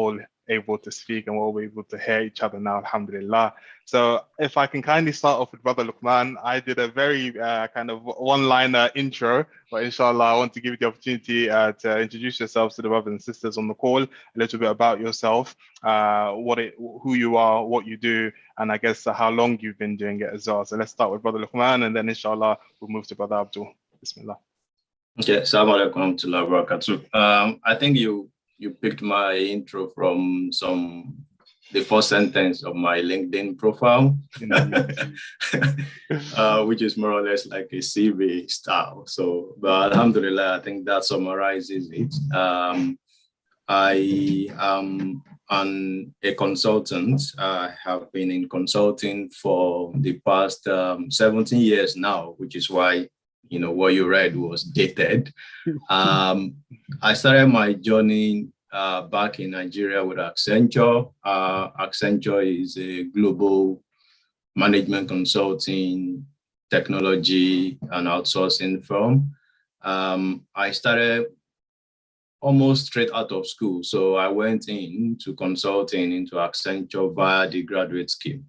all able to speak and we're all able to hear each other now, alhamdulillah. So if I can kindly start off with Brother Luqman, I did a very kind of one-liner intro, but inshallah, I want to give you the opportunity to introduce yourselves to the brothers and sisters on the call, a little bit about yourself, who you are, what you do, and I guess how long you've been doing it as well. So let's start with Brother Luqman, and then inshallah, we'll move to Brother Abdul. Bismillah. Okay, assalamu alaikum wa rahmatullahi wa barakatuh. I think you picked my intro from the first sentence of my LinkedIn profile, which is more or less like a CV style. So, but alhamdulillah, I think that summarizes it. I am a consultant. I have been in consulting for the past 17 years now, which is why what you read was dated. I started my journey back in Nigeria with Accenture. Accenture is a global management consulting, technology, and outsourcing firm. I started almost straight out of school. So I went into consulting into Accenture via the graduate scheme.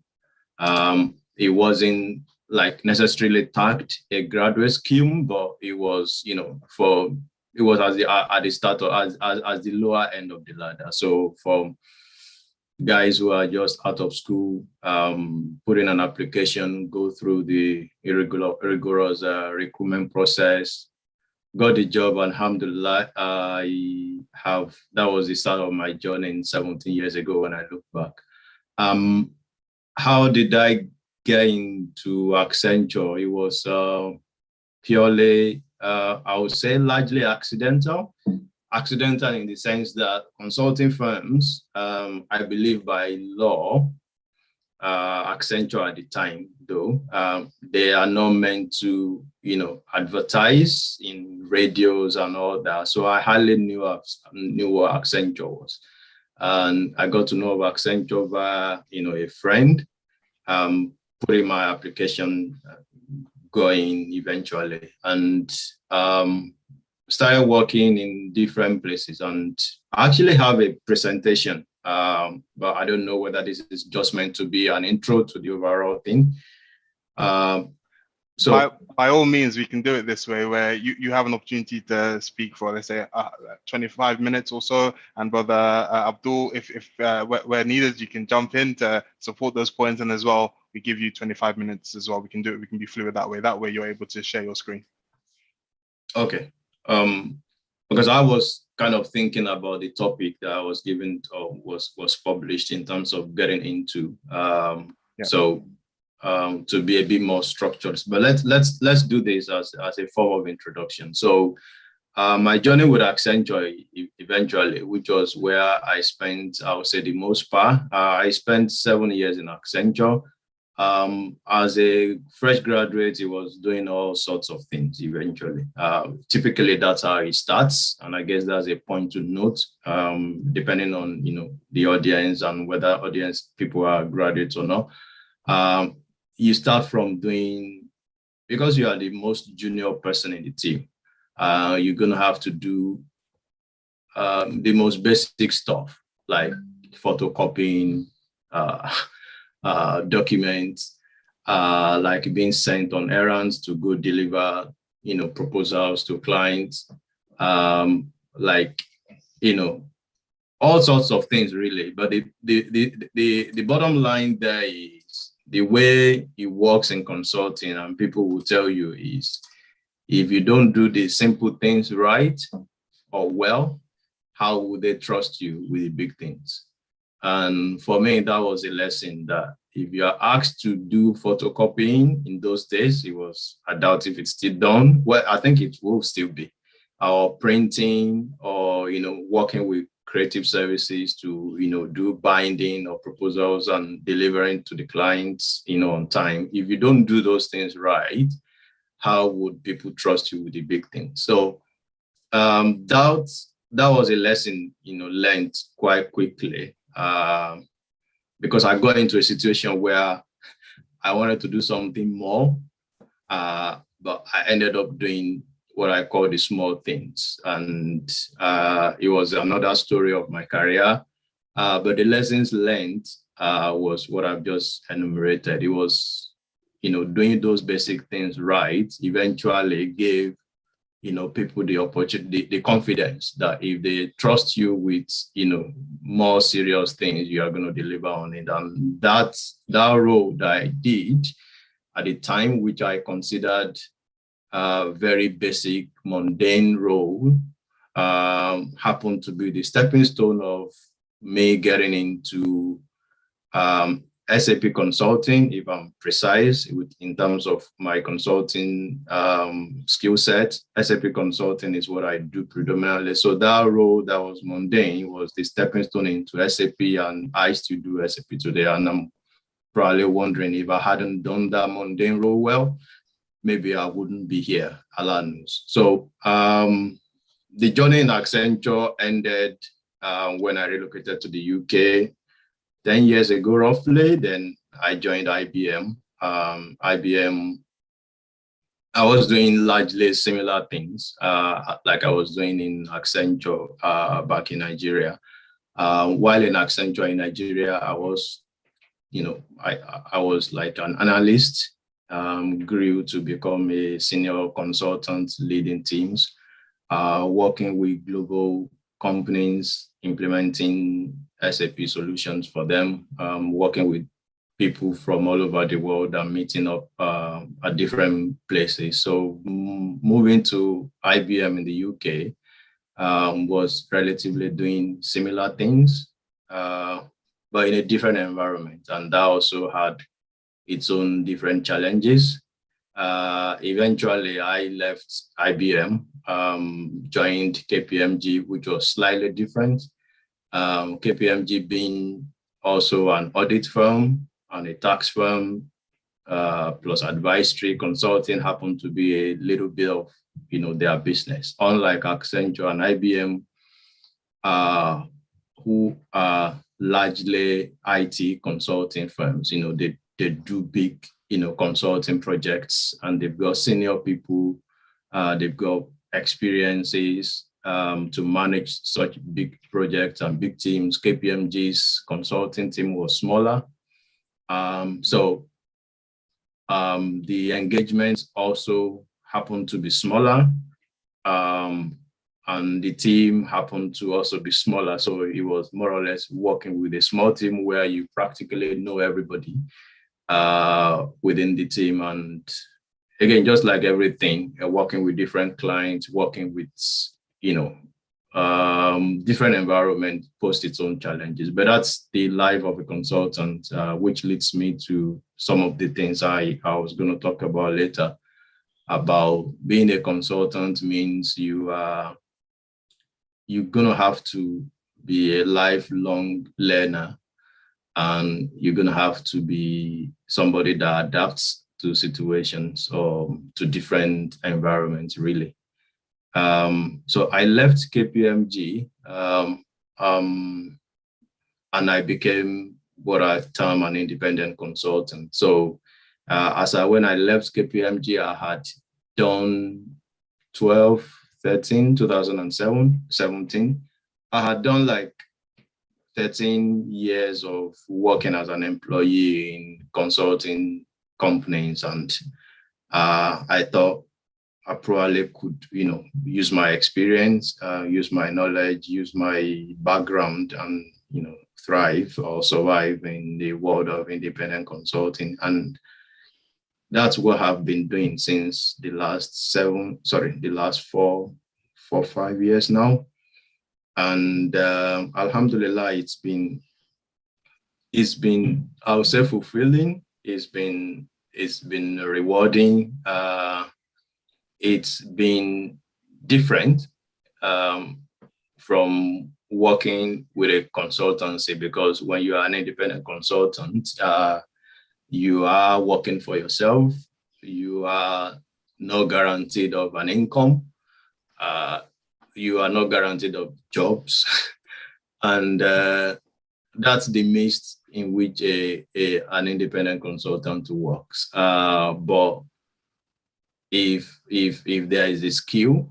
It wasn't like necessarily tagged a graduate scheme, but it was, it was at the start or as the lower end of the ladder. So for guys who are just out of school, put in an application, go through the rigorous recruitment process, got the job, alhamdulillah. That was the start of my journey 17 years ago when I look back. How did I get into Accenture? It was purely, I would say, largely accidental. Accidental in the sense that consulting firms, I believe by law, Accenture at the time, though, they are not meant to, advertise in radios and all that. So I hardly knew what Accenture was. And I got to know of Accenture via, a friend, putting my application going eventually, and started working in different places. And I actually have a presentation, but I don't know whether this is just meant to be an intro to the overall thing. So by all means, we can do it this way, where you have an opportunity to speak for, let's say, 25 minutes or so. And Brother Abdul, if where needed, you can jump in to support those points. And as well, we give you 25 minutes as well. We can do it. We can be fluid that way. That way, you're able to share your screen. Okay. Because I was kind of thinking about the topic that I was given or was published in terms of getting into. So to be a bit more structured, but let's do this as a form of introduction. So my journey with Accenture eventually, which was where I spent, I would say, the most part. I spent 7 years in Accenture. As a fresh graduate, he was doing all sorts of things eventually. Typically, that's how it starts. And I guess that's a point to note, depending on, the audience and whether audience people are graduates or not. You start from doing, because you are the most junior person in the team, you're going to have to do the most basic stuff like photocopying, documents, like being sent on errands to go deliver, proposals to clients, all sorts of things really. But the bottom line there is the way it works in consulting, and people will tell you, is if you don't do the simple things right or well, how would they trust you with the big things? And for me, that was a lesson that if you are asked to do photocopying in those days, I doubt if it's still done. Well, I think it will still be. Or printing, or, working with creative services to, do binding or proposals and delivering to the clients, on time. If you don't do those things right, how would people trust you with the big things? So that was a lesson, learned quite quickly. Because I got into a situation where I wanted to do something more, but I ended up doing what I call the small things. And it was another story of my career. But the lessons learned was what I've just enumerated. It was, doing those basic things right eventually gave, people the opportunity, the confidence that if they trust you with, more serious things, you are going to deliver on it. And that role that I did at the time, which I considered a very basic, mundane role, happened to be the stepping stone of me getting into SAP consulting, if I'm precise, in terms of my consulting skill set. SAP consulting is what I do predominantly. So that role that was mundane was the stepping stone into SAP, and I still do SAP today. And I'm probably wondering, if I hadn't done that mundane role well, maybe I wouldn't be here, Allah knows. So the journey in Accenture ended when I relocated to the UK 10 years ago, roughly. Then I joined IBM. IBM, I was doing largely similar things like I was doing in Accenture back in Nigeria. While in Accenture in Nigeria, I was, I was like an analyst, grew to become a senior consultant leading teams, working with global companies, implementing SAP solutions for them, working with people from all over the world and meeting up at different places. So moving to IBM in the UK was relatively doing similar things, but in a different environment. And that also had its own different challenges. Eventually, I left IBM, joined KPMG, which was slightly different. KPMG being also an audit firm and a tax firm, plus advisory consulting happened to be a little bit of, their business. Unlike Accenture and IBM, who are largely IT consulting firms, they do big, consulting projects, and they've got senior people, they've got experiences to manage such big projects and big teams. KPMG's consulting team was smaller. So the engagements also happened to be smaller, and the team happened to also be smaller. So it was more or less working with a small team where you practically know everybody within the team. And again, just like everything, working with different clients, working with, different environment post its own challenges. But that's the life of a consultant, which leads me to some of the things I was going to talk about later. About being a consultant means you're going to have to be a lifelong learner, and you're going to have to be somebody that adapts to situations or to different environments, really. So I left KPMG and I became what I term an independent consultant. So when I left KPMG, I had done 2017, I had done like 13 years of working as an employee in consulting companies. And I thought I probably could, use my experience, use my knowledge, use my background, and, thrive or survive in the world of independent consulting. And that's what I've been doing since the last 4 or 5 years now. And Alhamdulillah, it's been, I would say, fulfilling. It's been rewarding. It's been different from working with a consultancy, because when you are an independent consultant, you are working for yourself. You are not guaranteed of an income. You are not guaranteed of jobs. And that's the midst in which an independent consultant works. But if there is a skill,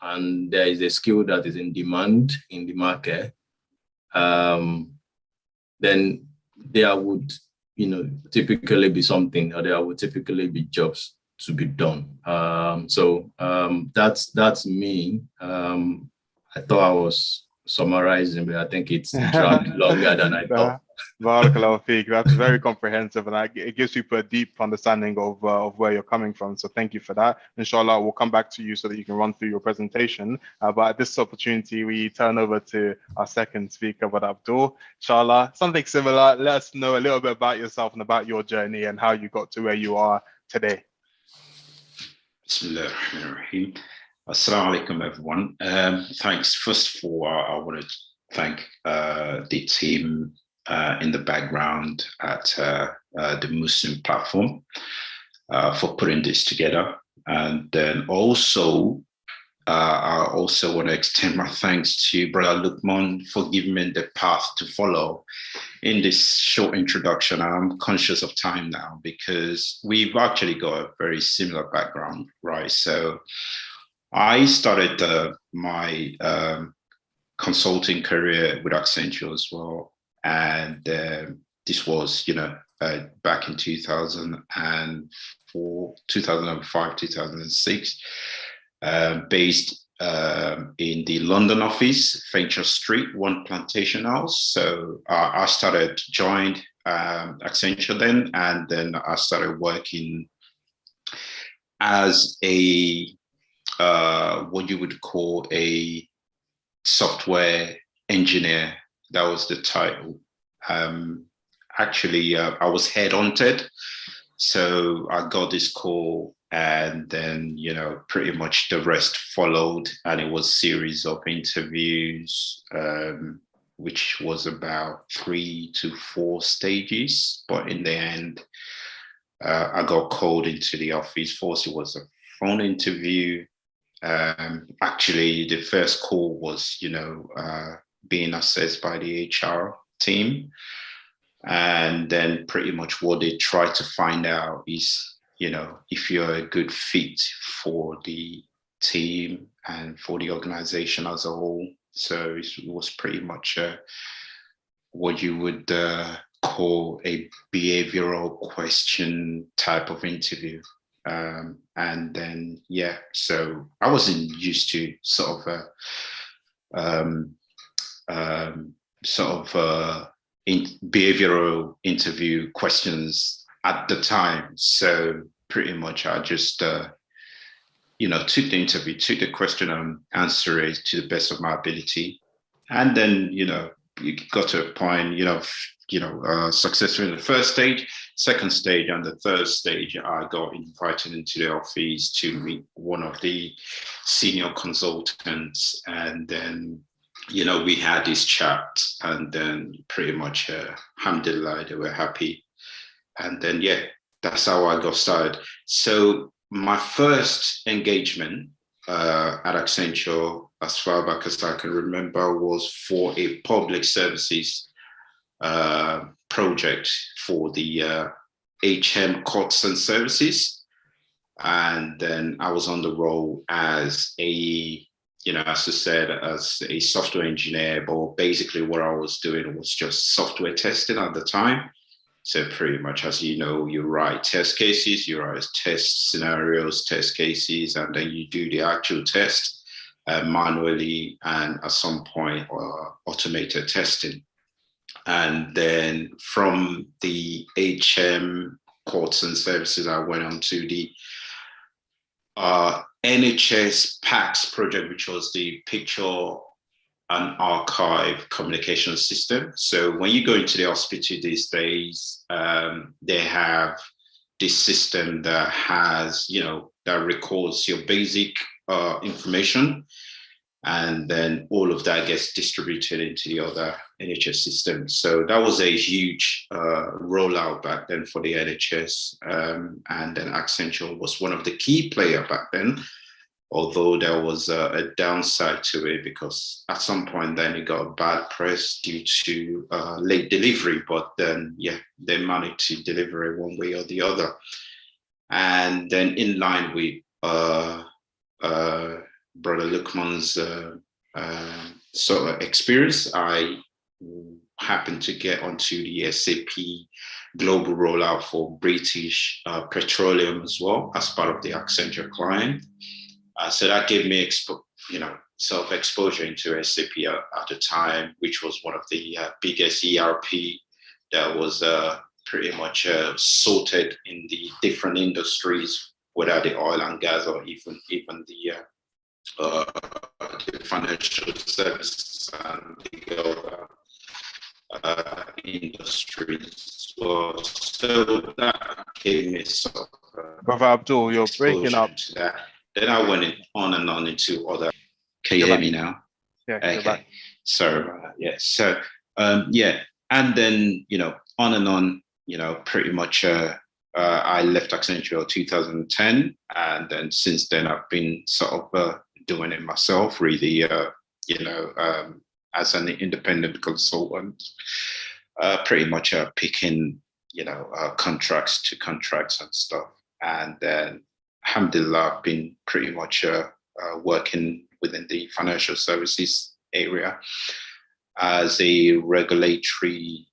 and there is a skill that is in demand in the market, then there would, typically be something, or there would typically be jobs to be done. That's me. I thought I was summarizing, but I think it's dragged longer than I thought. That's very comprehensive, and it gives people a deep understanding of where you're coming from. So thank you for that. Inshallah, we'll come back to you so that you can run through your presentation. But at this opportunity, we turn over to our second speaker, Abdul. Inshallah, something similar. Let us know a little bit about yourself and about your journey and how you got to where you are today. Bismillahirrahmanirrahim. Assalamu alaikum, everyone. Thanks. First of all, I want to thank the team in the background at the Muslim platform for putting this together. And then also, I also want to extend my thanks to Brother Luqman for giving me the path to follow in this short introduction. I'm conscious of time now because we've actually got a very similar background, right? So I started my consulting career with Accenture as well. And this was, back in 2004, 2005, 2006, based in the London office, Accenture Street, One Plantation House. So I joined Accenture then, and then I started working as what you would call a software engineer. That was the title. Actually, I was headhunted. So I got this call, and then, pretty much the rest followed. And it was a series of interviews, which was about 3 to 4 stages. But in the end, I got called into the office. First, it was a phone interview. Actually, the first call was, being assessed by the HR team. And then pretty much what they try to find out is, if you're a good fit for the team and for the organization as a whole. So it was pretty much what you would call a behavioral question type of interview. And then, so I wasn't used to behavioral interview questions at the time. So pretty much I just, took the interview, took the question and answered it to the best of my ability. And then, you got to a point, successful in the first stage, second stage, and the third stage, I got invited into the office to meet one of the senior consultants. And then, we had this chat, and then pretty much, alhamdulillah, they were happy. And then, that's how I got started. So my first engagement at Accenture, as far back as I can remember, was for a public services project for the HM Courts and Services. And then I was on the role as as I said, as a software engineer, but basically what I was doing was just software testing at the time. So pretty much, as you know, you write test cases, you write test scenarios, test cases, and then you do the actual test manually, and at some point automated testing. And then from the HM Courts and Services, I went on to the NHS PACS project, which was the Picture and Archive Communication System. So when you go into the hospital these days, they have this system that has, that records your basic information, and then all of that gets distributed into the other NHS systems. So that was a huge rollout back then for the NHS. And then Accenture was one of the key players back then, although there was a downside to it because at some point then it got bad press due to late delivery, but then, they managed to deliver it one way or the other. And then in line with Brother Luqman's sort of experience, I happened to get onto the SAP global rollout for British Petroleum as well as part of the Accenture client. So that gave me, self-exposure into SAP at the time, which was one of the biggest ERP that was pretty much sorted in the different industries, whether the oil and gas or even the financial services and the other industries. So that gave me sort of Brother Abdul, you're breaking up. to that. Then I went on and on into other. Can you hear me now? Yeah. Okay. So So and then on and on. Pretty much. I left Accenture in 2010, and then since then I've been sort of doing it myself, really. As an independent consultant, pretty much picking contracts to contracts and stuff, and then alhamdulillah, I've been pretty much working within the financial services area as a regulatory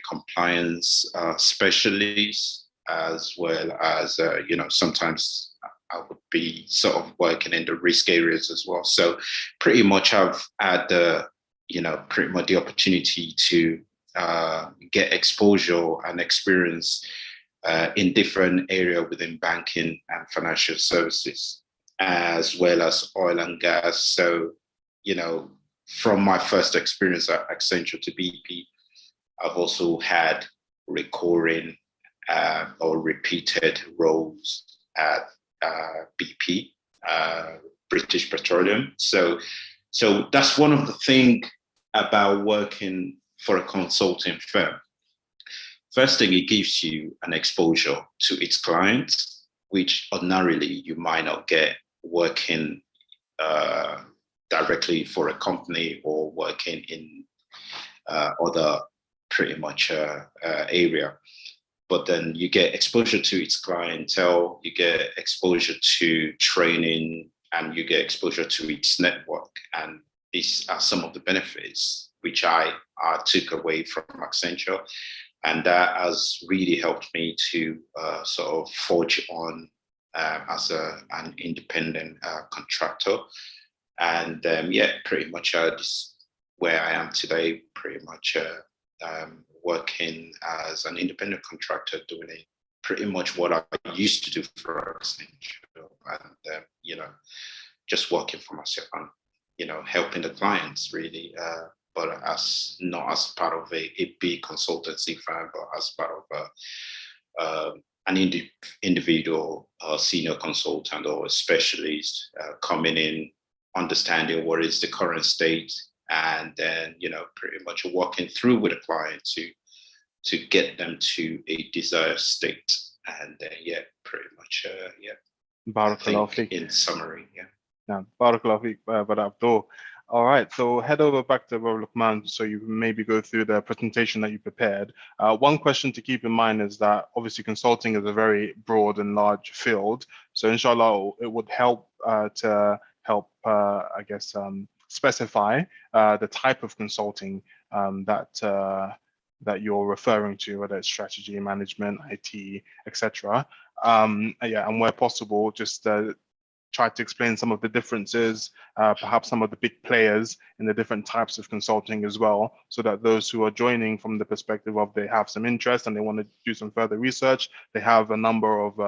compliance specialist, as well as sometimes I would be sort of working in the risk areas as well. So pretty much I've had pretty much the opportunity to get exposure and experience in different areas within banking and financial services, as well as oil and gas. So, from my first experience at Accenture to BP, I've also had recurring or repeated roles at BP, British Petroleum. So that's one of the things about working for a consulting firm. First thing, it gives you an exposure to its clients, which ordinarily you might not get working directly for a company or working in other pretty much area. But then you get exposure to its clientele, you get exposure to training, and you get exposure to its network. And these are some of the benefits which I took away from Accenture. And that has really helped me to sort of forge on as an independent contractor. And pretty much this where I am today, pretty much working as an independent contractor, doing pretty much what I used to do for Accenture, and just working for myself and helping the clients really, but not as part of a big consultancy firm, but as part of an individual senior consultant or a specialist coming in, understanding what is the current state, and then pretty much working through with a client to get them to a desired state. And pretty much Barakallahu in summary, Barakallahu feek, Brother Abdul. All right, so head over back to Brother Luqman, so you can maybe go through the presentation that you prepared. One question to keep in mind is that obviously consulting is a very broad and large field. So inshallah, it would help specify the type of consulting that you're referring to, whether it's strategy, management, IT, etc. And where possible, just try to explain some of the differences, perhaps some of the big players in the different types of consulting as well, so that those who are joining from the perspective of they have some interest and they want to do some further research, they have a number of,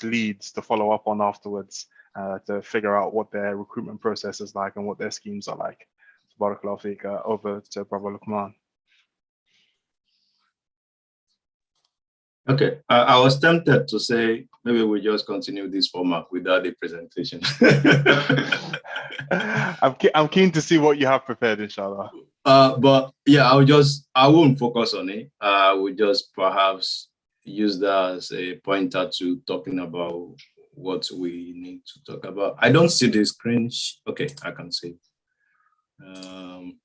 leads to follow up on afterwards to figure out what their recruitment process is like and what their schemes are like. So Barakallahu feek, over to Brother Luqman. Okay, I was tempted to say maybe we just continue this format without the presentation. I'm keen to see what you have prepared, inshallah. But yeah, I won't focus on it. I will just perhaps use that as a pointer to talking about what we need to talk about. I don't see the screen. Okay, I can see. Can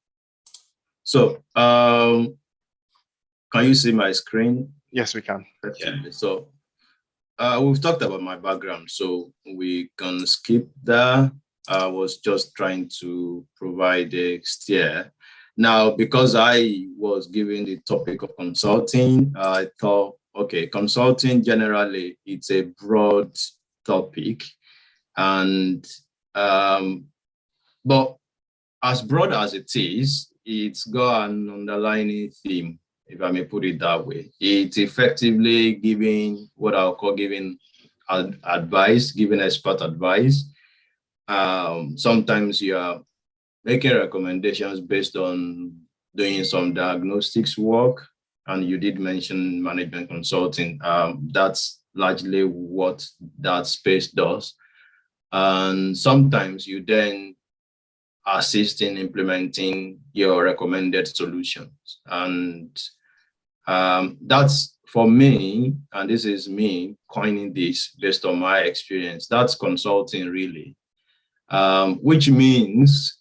you see my screen? Yes, we can. Yeah. So we've talked about my background, so we can skip that. I was just trying to provide a steer. Now, because I was given the topic of consulting, I thought, okay, consulting generally, it's a broad topic. And, but as broad as it is, it's got an underlying theme, if I may put it that way. It's effectively giving what I'll call giving advice, giving expert advice. Sometimes you are making recommendations based on doing some diagnostics work, and you did mention management consulting. That's largely what that space does. And sometimes you then assist in implementing your recommended solutions. And that's, for me, and this is me coining this based on my experience, that's consulting really. Which means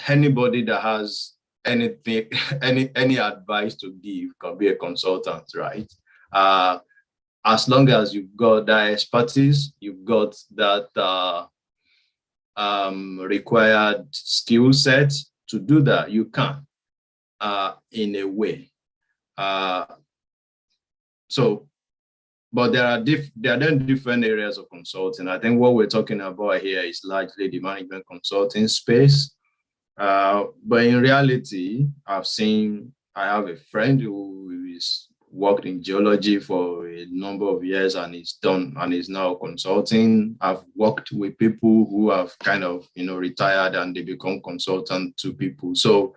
anybody that has anything, any advice to give can be a consultant, right? As long as you've got that expertise, you've got that required skill set to do that, you can, in a way. But there are then different areas of consulting. I think what we're talking about here is largely the management consulting space. But in reality, I have a friend who is worked in geology for a number of years and is now consulting. I've worked with people who have kind of, retired and they become consultant to people. So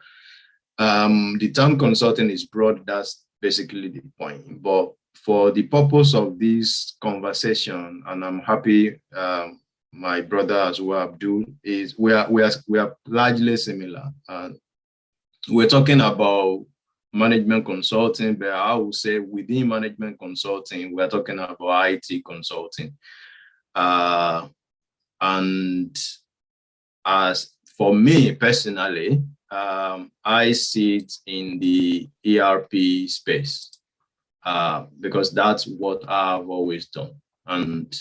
the term consulting is broad. That's basically the point. But for the purpose of this conversation, and I'm happy my brother as well, Abdul, is we are largely similar. We're talking about management consulting, but I would say within management consulting, we're talking about IT consulting. And as for me personally, I sit in the ERP space because that's what I've always done. And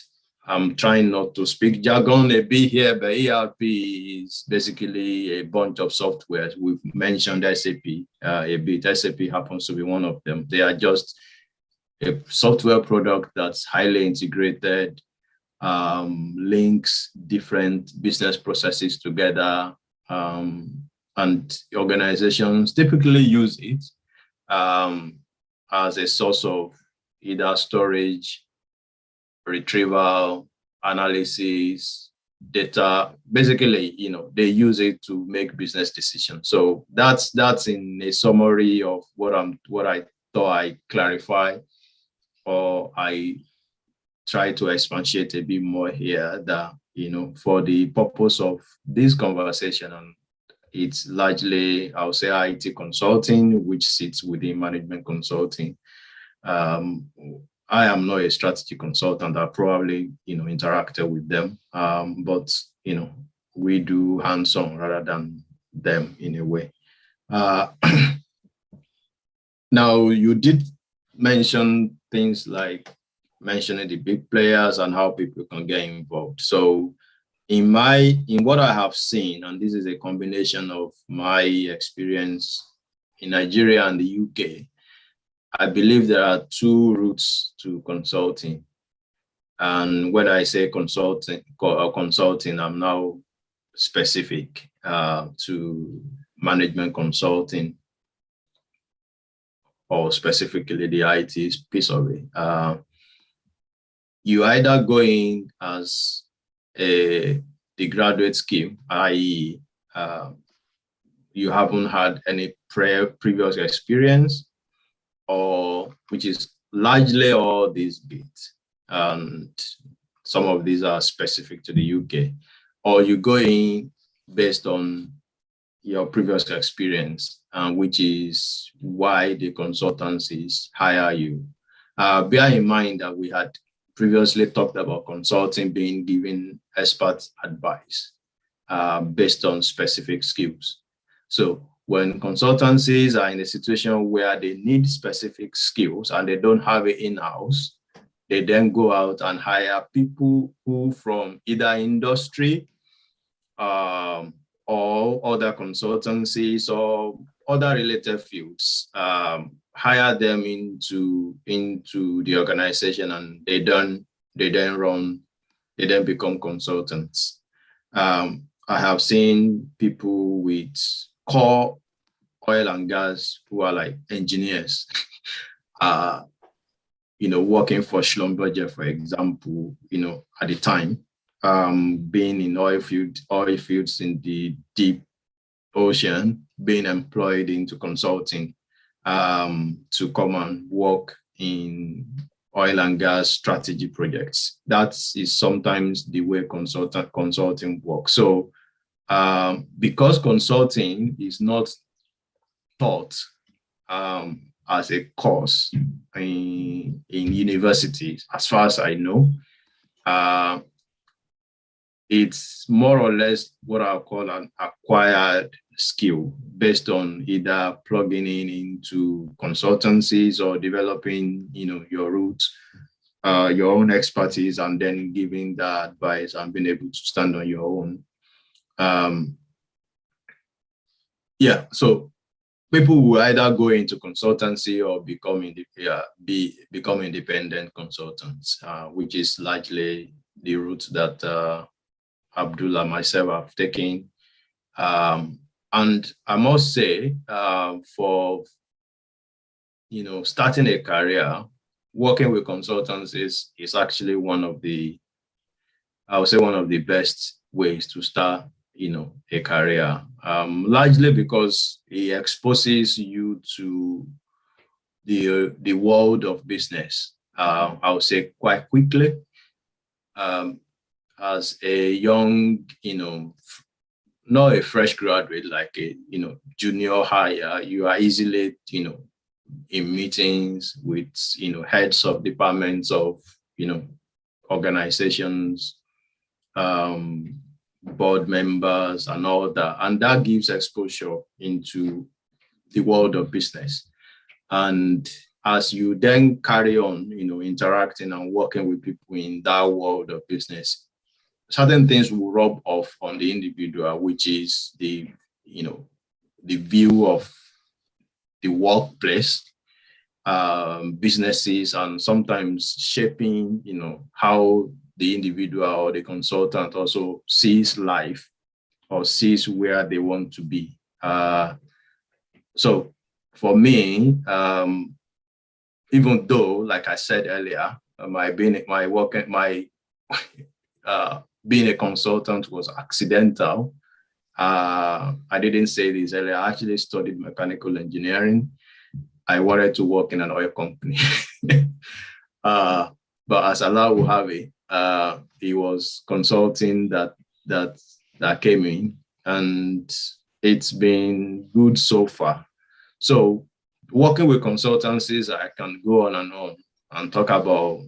I'm trying not to speak jargon a bit here, but ERP is basically a bunch of softwares. We've mentioned SAP a bit. SAP happens to be one of them. They are just a software product that's highly integrated, links different business processes together, and organizations typically use it as a source of either storage, retrieval, analysis, data. Basically, they use it to make business decisions. So that's in a summary of what I thought I clarify, or I try to expatiate a bit more here, that for the purpose of this conversation, and it's largely, I'll say, IT consulting, which sits within management consulting. I am not a strategy consultant. I probably, interacted with them, but, we do hands-on rather than them in a way. Now, you did mention things like mentioning the big players and how people can get involved. So in what I have seen, and this is a combination of my experience in Nigeria and the UK, I believe there are two routes to consulting. And when I say consulting, I'm now specific to management consulting, or specifically the IT piece of it. You either go in as the graduate scheme, i.e., you haven't had any previous experience, or which is largely all these bits, and some of these are specific to the UK, or you go in based on your previous experience, which is why the consultancies hire you. Bear in mind that we had previously talked about consulting being given expert advice based on specific skills. So when consultancies are in a situation where they need specific skills and they don't have it in-house, they then go out and hire people who from either industry or other consultancies or other related fields, hire them into the organization, and they then become consultants. I have seen people with core oil and gas who are like engineers, working for Schlumberger, for example, at the time, being in oil fields in the deep ocean, being employed into consulting to come and work in oil and gas strategy projects. That is sometimes the way consulting works. So because consulting is not taught as a course in universities, as far as I know, it's more or less what I'll call an acquired skill based on either plugging into consultancies or developing, your route, your own expertise, and then giving that advice and being able to stand on your own. So people will either go into consultancy or become independent consultants, which is largely the route that Abdul and myself have taken. And I must say, for starting a career, working with consultants is actually one of the best ways to start a career, largely because it exposes you to the world of business, I would say quite quickly. As a young, not a fresh graduate, like a, junior hire, you are easily, in meetings with, heads of departments of, organizations, board members and all that. And that gives exposure into the world of business. And as you then carry on, interacting and working with people in that world of business, certain things will rub off on the individual, which is the view of the workplace, businesses, and sometimes shaping, how the individual or the consultant also sees life or sees where they want to be. So for me, even though, like I said earlier, being a consultant was accidental. I didn't say this earlier. I actually studied mechanical engineering. I wanted to work in an oil company. But as Allah will have it, it was consulting that came in, and it's been good so far. So working with consultancies, I can go on and talk about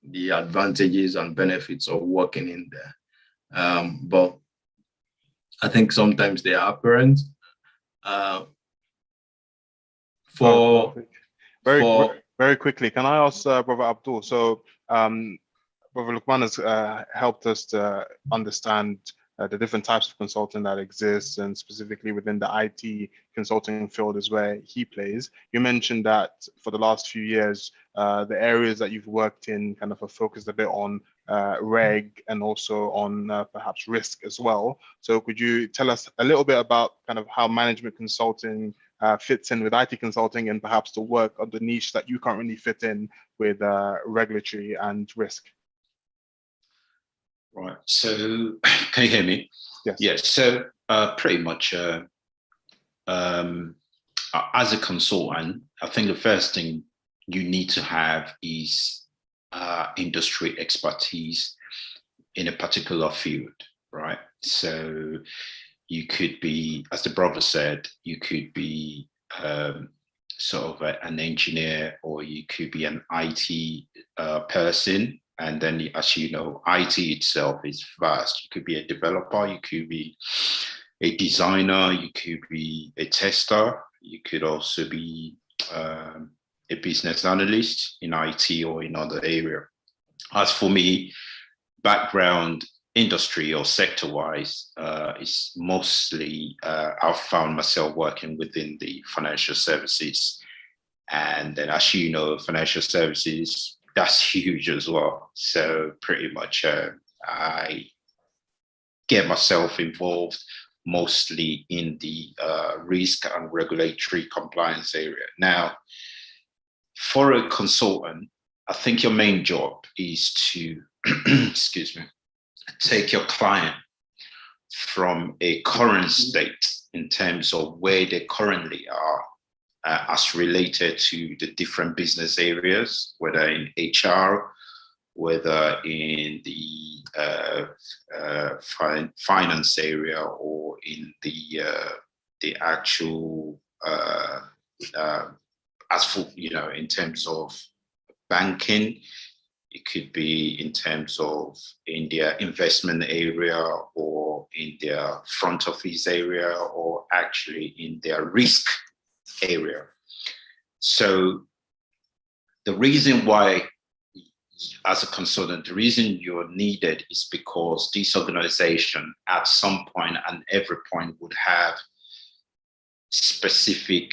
the advantages and benefits of working in there. But I think sometimes they are apparent. Very quickly, can I ask Brother Abdul? So Brother Luqman has helped us to understand the different types of consulting that exist, and specifically within the IT consulting field is where he plays. You mentioned that for the last few years, the areas that you've worked in kind of have focused a bit on reg and also on perhaps risk as well. So could you tell us a little bit about kind of how management consulting fits in with IT consulting, and perhaps the work of the niche that you currently fit in with regulatory and risk? Right. So can you hear me? Yes. Yes. So pretty much as a consultant, I think the first thing you need to have is industry expertise in a particular field, right? So you could be, as the brother said, you could be sort of an engineer, or you could be an IT person. And then, as you know, IT itself is vast. You could be a developer, you could be a designer, you could be a tester, you could also be a business analyst in IT or in other area. As for me, background industry or sector-wise is mostly I've found myself working within the financial services. And then, as you know, financial services, that's huge as well. So pretty much I get myself involved mostly in the risk and regulatory compliance area. Now, for a consultant, I think your main job is to, excuse me, take your client from a current state in terms of where they currently are as related to the different business areas, whether in HR, whether in the finance area, or in the actual as for, in terms of banking. It could be in terms of in their investment area, or in their front office area, or actually in their risk area. So the reason why, as a consultant, the reason you're needed is because this organization at some point and every point would have specific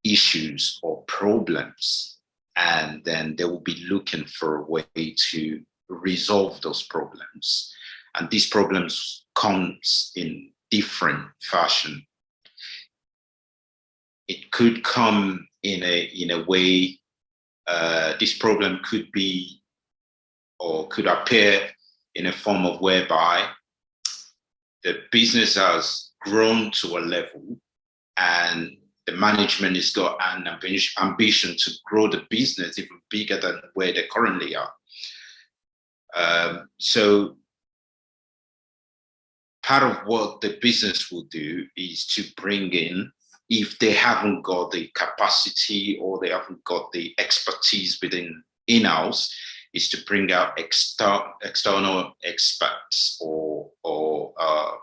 issues or problems. And then they will be looking for a way to resolve those problems. And these problems comes in different fashion. It could come in a way, this problem could be or could appear in a form of whereby the business has grown to a level and the management has got an ambition to grow the business even bigger than where they currently are. So part of what the business will do is to bring in, if they haven't got the capacity or they haven't got the expertise within in-house, is to bring out external experts or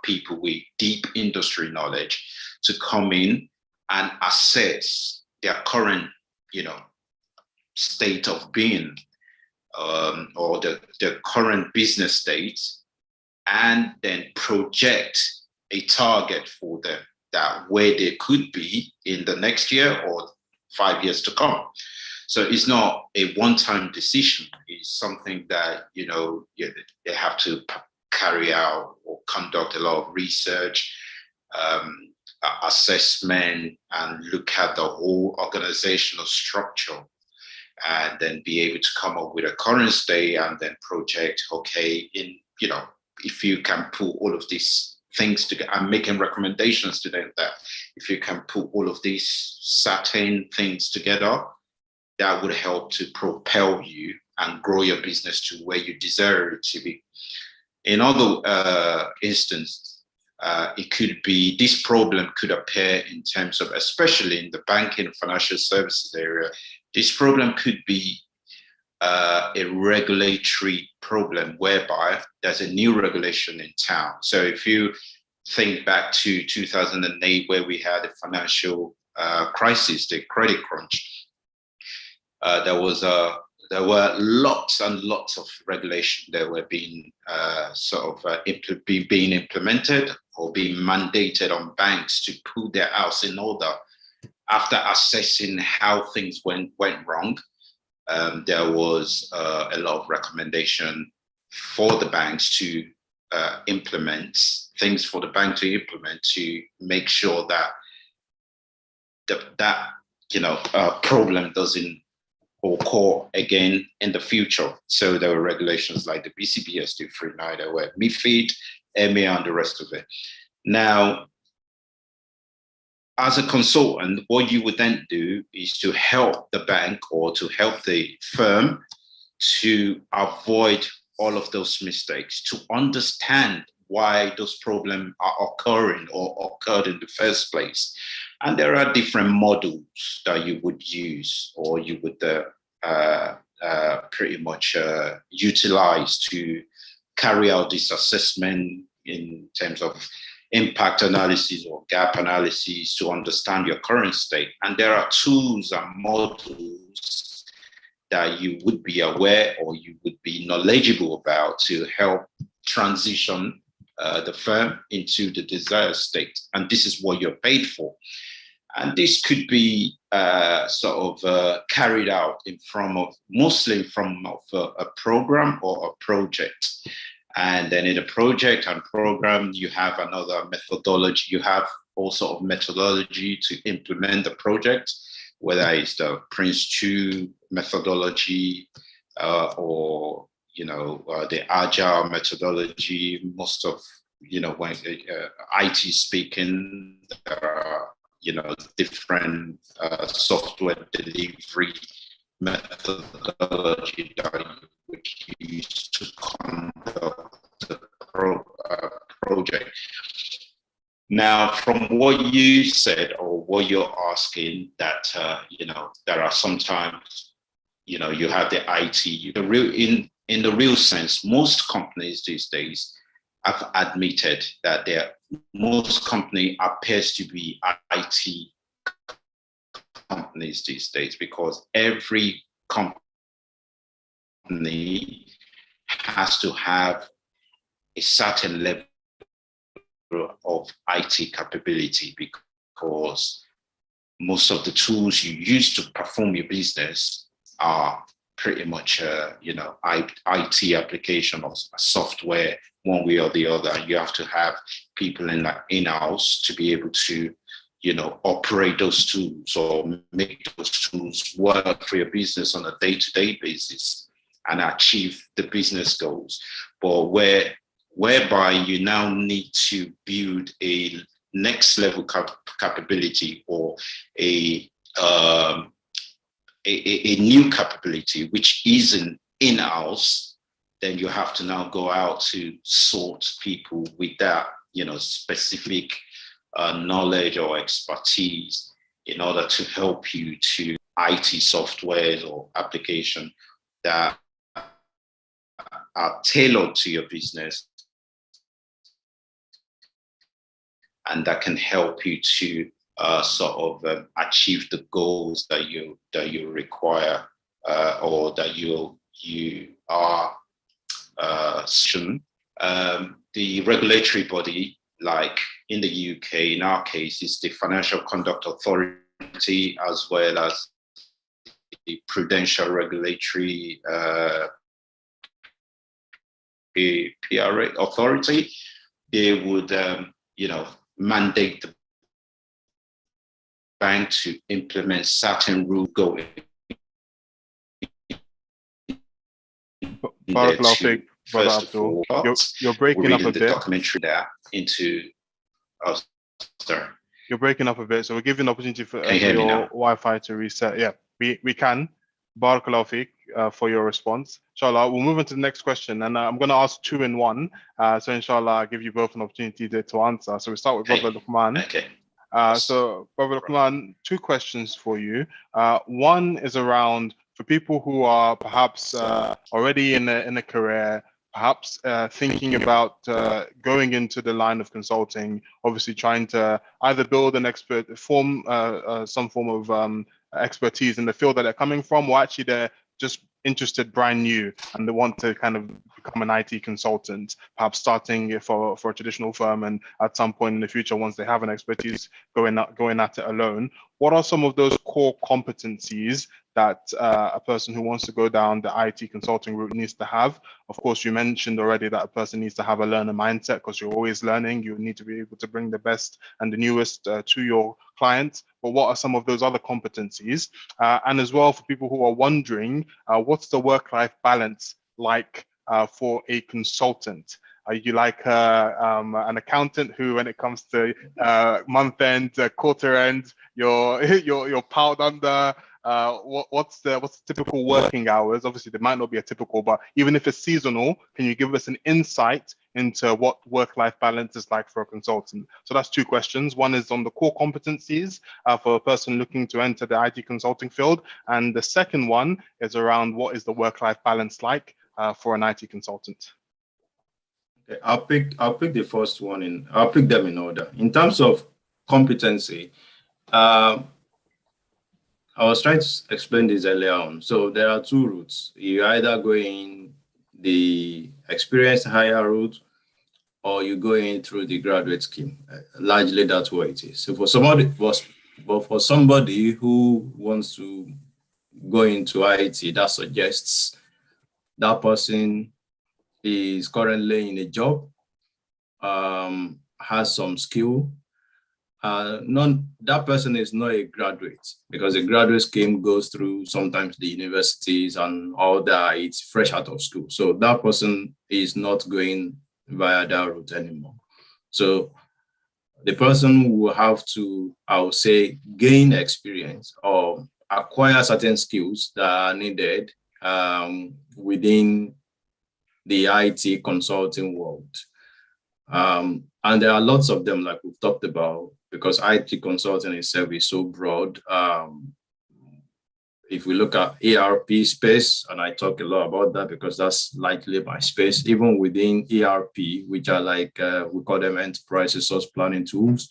people with deep industry knowledge to come in and assess their current, state of being, or the current business state, and then project a target for them, that where they could be in the next year or 5 years to come. So it's not a one-time decision. It's something that, they have to carry out or conduct a lot of research, assessment, and look at the whole organizational structure, and then be able to come up with a current state and then project, okay, if you can put all of these things together. I'm making recommendations to them that if you can put all of these certain things together, that would help to propel you and grow your business to where you deserve it to be. In other instances, it could be, this problem could appear in terms of, especially in the banking and financial services area, this problem could be a regulatory problem whereby there's a new regulation in town. So if you think back to 2008, where we had a financial crisis, the credit crunch, there were lots and lots of regulation that were being being implemented or being mandated on banks to put their house in order. After assessing how things went wrong, there was a lot of recommendation for the banks to implement things for the bank to implement to make sure that problem doesn't occur again in the future. So there were regulations like the BCBS 239, there were MiFID, EMIR, and the rest of it. Now, as a consultant, what you would then do is to help the bank or to help the firm to avoid all of those mistakes, to understand why those problems are occurring or occurred in the first place. And there are different models that you would use or you would pretty much utilize to carry out this assessment in terms of impact analysis or gap analysis to understand your current state. And there are tools and models that you would be aware or you would be knowledgeable about to help transition the firm into the desired state. And this is what you're paid for. And this could be carried out mostly in form of a program or a project. And then in a project and program, you have another methodology. You have all sort of methodology to implement the project, whether it's the Prince2 methodology or the Agile methodology. Most of when IT speaking, there are different software delivery methodology that which you use to conduct the project. Now, from what you said or what you're asking, that there are sometimes you have the IT, in the real sense, most companies these days have admitted that most company appears to be IT companies these days, because every company has to have a certain level of IT capability, because most of the tools you use to perform your business are pretty much IT application or software one way or the other. You have to have people in-house to be able to operate those tools or make those tools work for your business on a day-to-day basis and achieve the business goals. But whereby you now need to build a next level capability or a new capability which isn't in-house, then you have to now go out to source people with that specific knowledge or expertise in order to help you to IT softwares or application that are tailored to your business and that can help you to achieve the goals that you require or that you are. The regulatory body, like in the UK, in our case, is the Financial Conduct Authority, as well as the Prudential Regulatory PRA Authority. They would, mandate the bank to implement certain rules going. Brother Abdul, you're breaking up a bit. Documentary there into. Oh, sorry. You're breaking up a bit, so we're giving an opportunity for your Wi-Fi to reset. Yeah, we can. Barakallahu Feek for your response. Inshallah, we'll move on to the next question, and I'm going to ask two in one. So inshallah, I'll give you both an opportunity to answer. So we start with Brother Luqman. Okay. So Brother Luqman, two questions for you. One is around for people who are perhaps already in a career, perhaps thinking about going into the line of consulting, obviously trying to either build an some form of expertise in the field that they're coming from, or actually they're just interested brand new and they want to kind of become an IT consultant, perhaps starting for a traditional firm, and at some point in the future, once they have an expertise, going at it alone. What are some of those core competencies that a person who wants to go down the IT consulting route needs to have? Of course, you mentioned already that a person needs to have a learner mindset, because you're always learning. You need to be able to bring the best and the newest to your clients. But what are some of those other competencies? And as well, for people who are wondering, what's the work-life balance like for a consultant? Are you like an accountant who, when it comes to month end, quarter end, you're piled under? What's the typical working hours? Obviously, there might not be a typical, but even if it's seasonal, can you give us an insight into what work-life balance is like for a consultant? So that's two questions. One is on the core competencies for a person looking to enter the IT consulting field, and the second one is around what is the work-life balance like for an IT consultant. Okay, I'll pick the first one I'll pick them in order. In terms of competency, I was trying to explain this earlier on. So there are two routes. You either go in the experienced hire route, or you go in through the graduate scheme. Largely, that's what it is. So for somebody who wants to go into IT, that suggests that person is currently in a job, has some skill. That person is not a graduate, because the graduate scheme goes through sometimes the universities and all that. It's fresh out of school. So that person is not going via that route anymore. So the person will have to, I would say, gain experience or acquire certain skills that are needed within the IT consulting world. And there are lots of them, like we've talked about, because IT consulting itself is so broad. If we look at ERP space, and I talk a lot about that because that's likely my space, even within ERP, which are like, we call them enterprise resource planning tools.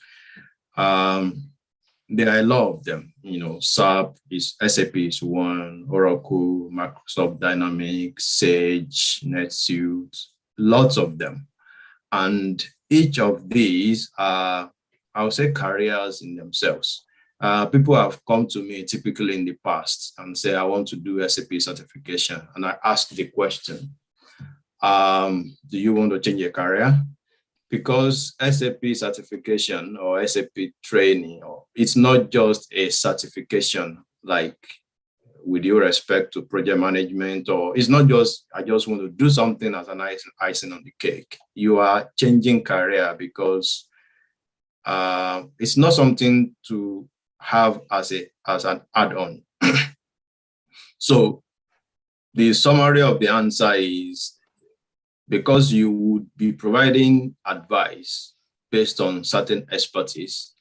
There are a lot of them, SAP is one, Oracle, Microsoft Dynamics, Sage, NetSuite, lots of them. And each of these are, I would say, careers in themselves. People have come to me typically in the past and say, I want to do SAP certification. And I ask the question, do you want to change your career? Because SAP certification or SAP training, it's not just a certification, like with due respect to project management, or it's not just, I just want to do something as an icing on the cake. You are changing career because it's not something to have as an add-on. So the summary of the answer is, because you would be providing advice based on certain expertise,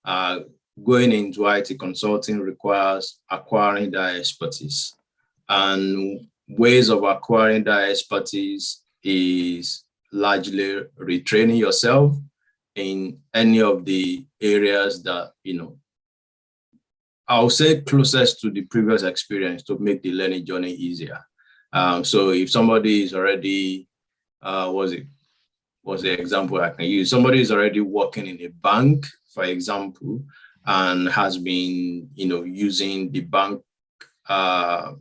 going into IT consulting requires acquiring that expertise. And ways of acquiring that expertise is largely retraining yourself in any of the areas that, I'll say closest to the previous experience to make the learning journey easier. So if somebody is already, what's the example I can use? Somebody is already working in a bank, for example, and has been, using the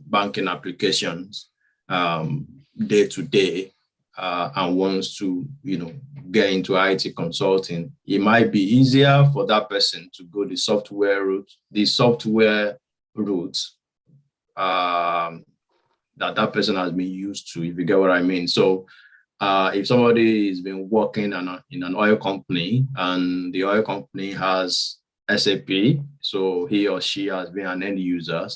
banking applications day to day, and wants to, get into IT consulting. It might be easier for that person to go the software route, that person has been used to, if you get what I mean. So if somebody has been working in an oil company and the oil company has SAP, so he or she has been an end user,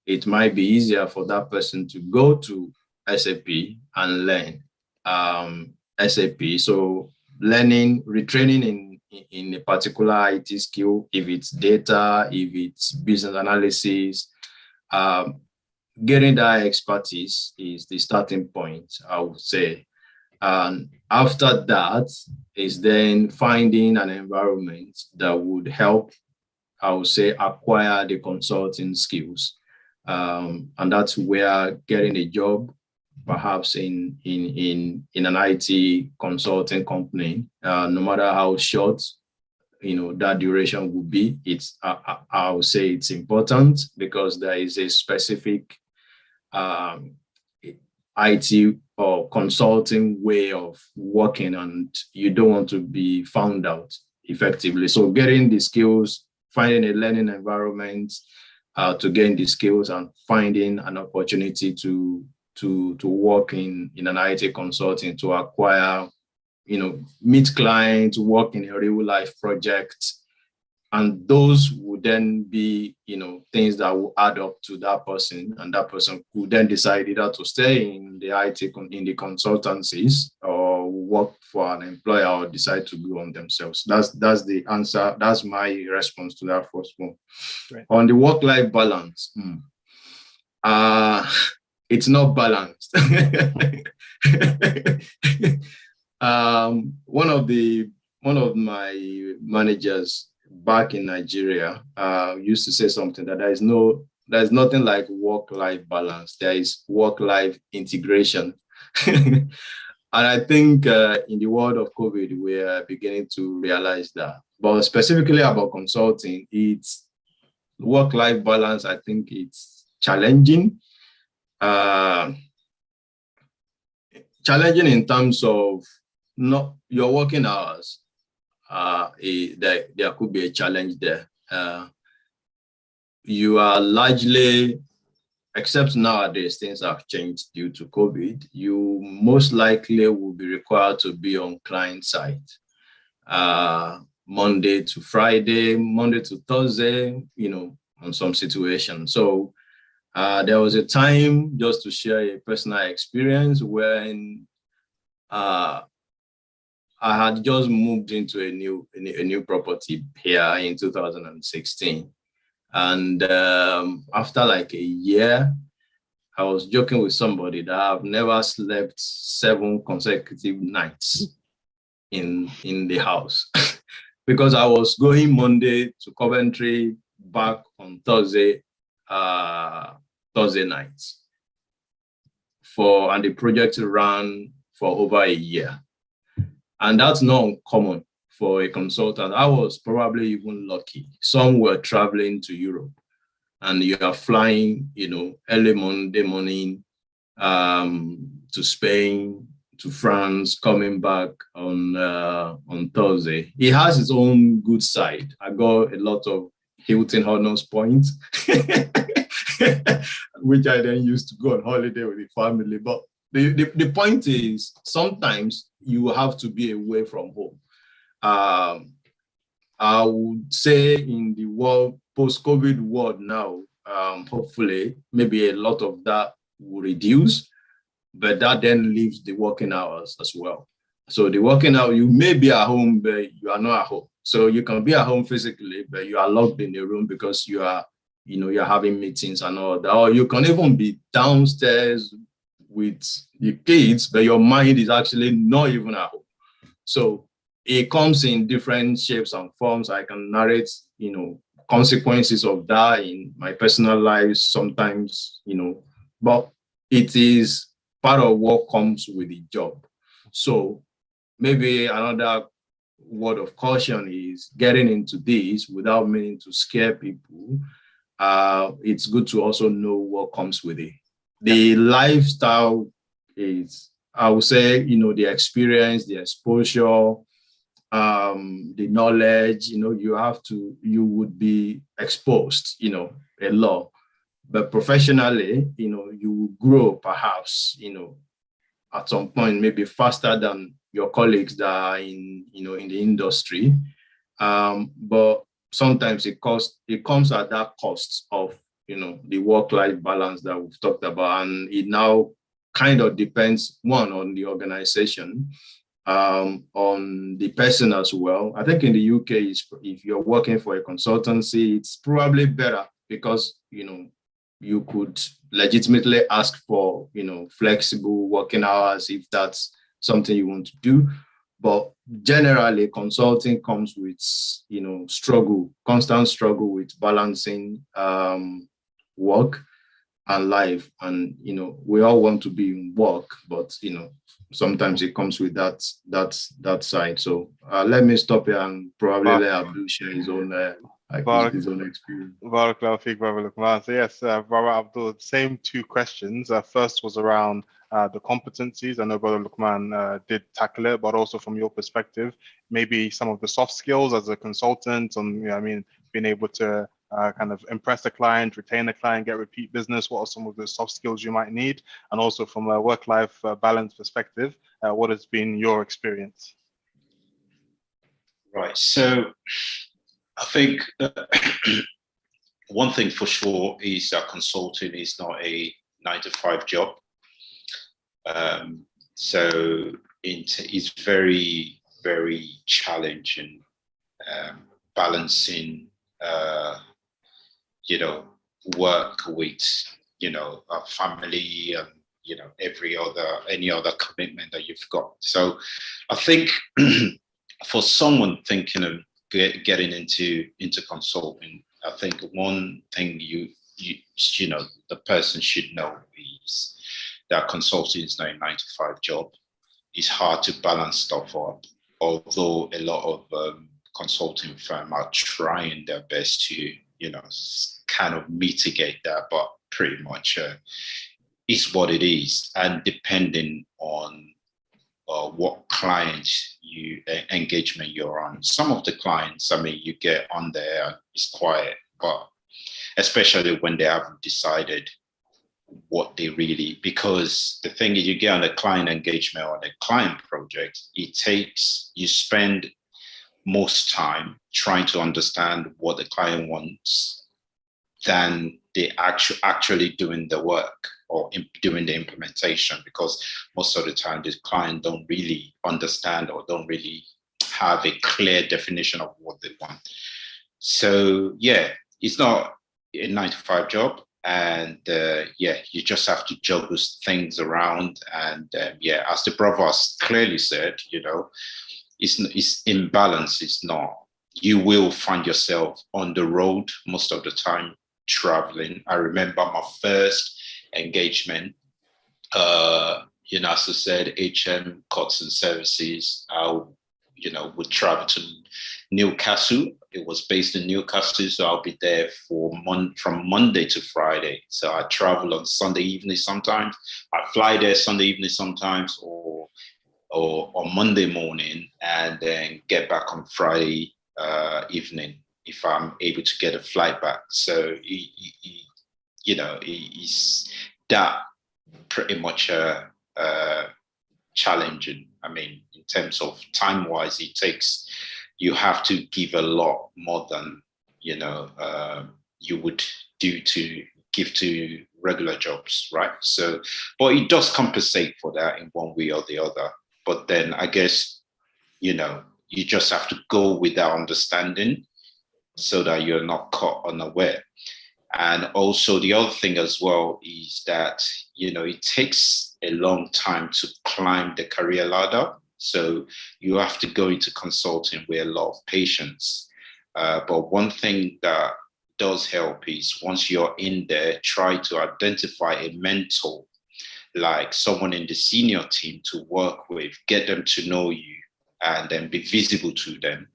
it might be easier for that person to go to SAP and learn SAP. So retraining in a particular IT skill, if it's data, if it's business analysis, getting that expertise is the starting point, I would say. And after that is then finding an environment that would help, I would say, acquire the consulting skills. And that's where getting a job, perhaps in an IT consulting company, no matter how short, that duration would be, I would say it's important, because there is a specific IT or consulting way of working, and you don't want to be found out effectively. So getting the skills, finding a learning environment to gain the skills, and finding an opportunity to work in an IT consulting, to acquire, meet clients, work in a real life project. And those would then be, things that will add up to that person, and that person could then decide either to stay in the in the consultancies, or work for an employer, or decide to go on themselves. That's the answer. That's my response to that first one. Right. On the work-life balance, it's not balanced. One of my managers back in Nigeria used to say something that there's nothing like work-life balance. There is work-life integration. And I think in the world of COVID, we're beginning to realize that. But specifically about consulting, it's work-life balance. I think it's challenging. Challenging in terms of not your working hours. There could be a challenge there. You are largely, except nowadays things have changed due to COVID, you most likely will be required to be on client side Monday to Friday, Monday to Thursday, on some situations. So there was a time, just to share a personal experience, when I had just moved into a new property here in 2016. And after like a year, I was joking with somebody that I've never slept 7 consecutive nights in the house because I was going Monday to Coventry, back on Thursday nights and the project ran for over a year. And that's not uncommon for a consultant. I was probably even lucky. Some were traveling to Europe, and you are flying, early Monday morning to Spain, to France, coming back on Thursday. It has its own good side. I got a lot of Hilton Honors points, which I then used to go on holiday with the family. But the point is, sometimes you have to be away from home. I would say in the world, post-COVID world now, hopefully, maybe a lot of that will reduce, but that then leaves the working hours as well. So the working hour, you may be at home, but you are not at home. So you can be at home physically, but you are locked in the room because you are, you're having meetings and all that. Or you can even be downstairs with the kids, but your mind is actually not even at home. So it comes in different shapes and forms. I can narrate, consequences of that in my personal life sometimes, but it is part of what comes with the job. So maybe another word of caution is getting into this without meaning to scare people. It's good to also know what comes with it. The lifestyle is, I would say, the experience, the exposure, the knowledge, you would be exposed, a lot. But professionally, you will grow perhaps, at some point, maybe faster than your colleagues that are in the industry. But sometimes it comes at that cost of, the work-life balance that we've talked about. And it now kind of depends, one, on the organization, on the person as well. I think in the UK, if you're working for a consultancy, it's probably better because, you could legitimately ask for, flexible working hours if that's something you want to do. But generally, consulting comes with, constant struggle with balancing work and life. And, we all want to be in work, but, sometimes it comes with that side. So let me stop here and probably let Abdul share his own his own experience. So yes, Brother Abdul, same 2 questions. First was around the competencies. I know Brother Luqman did tackle it, but also from your perspective, maybe some of the soft skills as a consultant, being able to kind of impress a client, retain a client, get repeat business. What are some of the soft skills you might need? And also from a work-life balance perspective, what has been your experience? Right. So I think one thing for sure is that consulting is not a 9-to-5 job. So it's very, very challenging balancing, work with a family and, any other commitment that you've got. So I think for someone thinking of getting into consulting, I think one thing the person should know is that consulting is not a 9-to-5 job. It's hard to balance stuff up, although a lot of consulting firms are trying their best to, kind of mitigate that, but pretty much it's what it is. And depending on what client engagement you're on. Some of the clients, you get on there and it's quiet, but especially when they haven't decided what they really, because the thing is, you get on a client engagement or a client project, you spend most time trying to understand what the client wants than they actually doing the work or doing the implementation, because most of the time the client don't really understand or don't really have a clear definition of what they want. So yeah, it's not a 9-to-5 job, and you just have to juggle things around. And as the brother clearly said, it's imbalance. It's not. You will find yourself on the road most of the time, traveling. I remember my first engagement, as I said, HM Cuts and Services. I, would travel to Newcastle. It was based in Newcastle, so I'll be there from Monday to Friday. So I travel on Sunday evening sometimes. I fly there Sunday evening sometimes, or on Monday morning, and then get back on Friday evening if I'm able to get a flight back. So it's that pretty much challenging. In terms of time-wise, you have to give a lot more than you would give to regular jobs, right? So, but it does compensate for that in one way or the other. But then I guess you just have to go with that understanding so that you're not caught unaware. And also the other thing as well is that, it takes a long time to climb the career ladder. So you have to go into consulting with a lot of patience. But one thing that does help is once you're in there, try to identify a mentor, like someone in the senior team to work with, get them to know you and then be visible to them